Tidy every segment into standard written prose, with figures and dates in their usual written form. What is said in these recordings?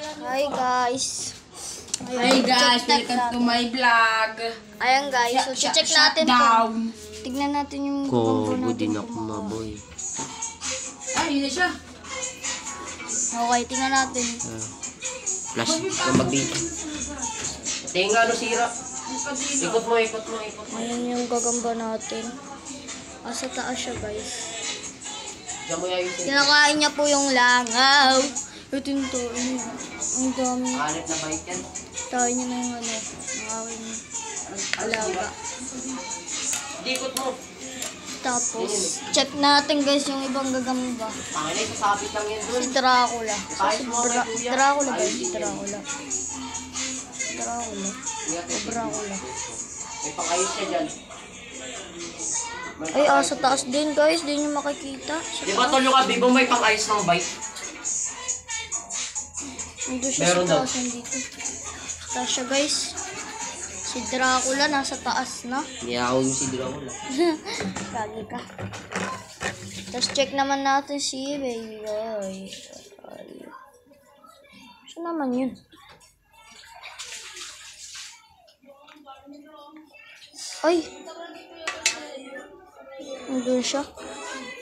Hi guys. Hi guys, welcome to my vlog. Ayan guys, so check natin po. Tignan natin yung Ko, din ako maboy. Ay, yun na siya. Okay, tingnan natin. Flash ka mag-video. Tingnan ano sira. Ikot mo. Ayan yung gagamba natin. Sa taas siya guys. Diyan mo yung Kinakain niya po yung langaw. Ito yung toy niya. Ang dami. alit na bike yan. Tayo niya na yung ano. Ang aking alaga. Ikot mo. Tapos, check natin guys yung ibang gagamba. Pangin na, sasabit lang yan doon. Si Dracula. Dracula guys, si May Dracula. pangayos siya dyan. Ay, sa taas din guys. Di nyo makikita. Di ba tol yung abibo may pangayos ng bike? Nandun siya Meron sa taas. Nandito. Sa taas siya guys. Si Dracula nasa taas na. Niyaw yung si Dracula. Lagi ka. Tapos check naman natin si Baby Boy. Saan naman yun? Ay! Nandun siya.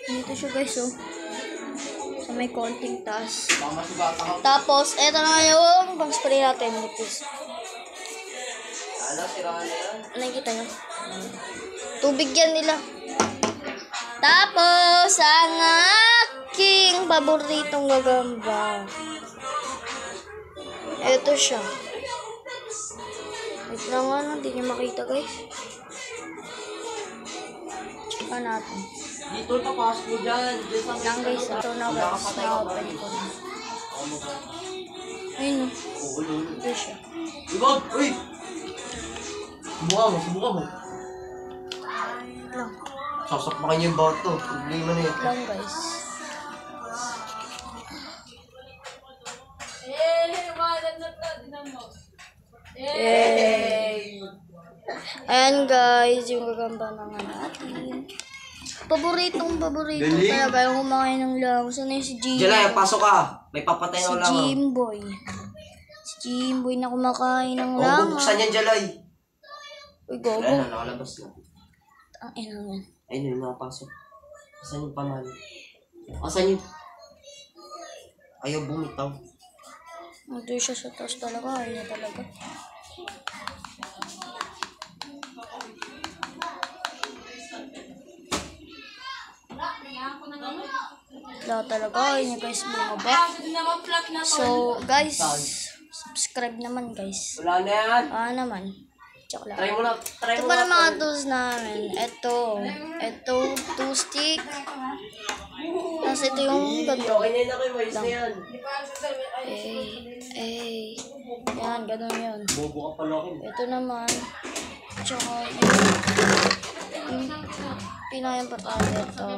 Dito siya guys oh. Sa may konting taas. Tapos, eto na yung pang-spray natin. Ano, sirahan na yan? Nakikita nyo? Tubig yan nila. Tapos, ang aking paboritong gagamba. Ito siya. Wait lang nga, hindi nyo makita guys. Check natin. Dito, tapasok mo dyan. Wait lang guys, ito na guys. Na-open ko na. Ayun o. Ito siya. Ibog! Uy! Subukan mo. Wait lang. Sasakpakan niya yung bato. Problema na yun. Wait lang guys. Yay! Ayan guys, yung gagamba mga natin. Paboritong Galing. talaga yung kumakain ng langaw. Sana yung si Jimboy. Jalay, pasok ka. May papatay Si na lang. Jimboy. Si Jimboy na kumakain ng Oo, langaw. bubuksan yan, Jalay. Uy, Wala gogo. na, nakalabas na. Ang ina yan. Ayun yun, nakapasok. Asan yung pamalo? Asan yun? Ayaw bumitaw. Nandun siya sa taas talaga. Ayaw na talaga. Wala talaga. Ayaw niya guys bumaba. So, guys, subscribe naman guys. Wala na yan. Naman. Check lang. Try mo na. Ito pa ng mga tools namin. Ito, 2 stick. Tapos ito yung ganito. Okay na yun ako, mais na yan. Yan, ganun yun. Bobo ka pala ako. Ito naman. Tsaka yung pinaka-importante ito.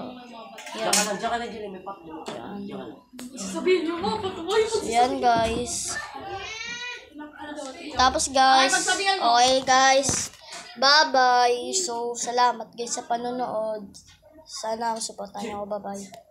Yan. Diyan ka na, Jilly. May pakbo. Yan. Sabihin nyo mo, patuloy mo. Yan guys. Tapos guys, okay guys. Bye-bye. So, salamat guys sa panonood. Sana supportan niyo ako. Bye-bye.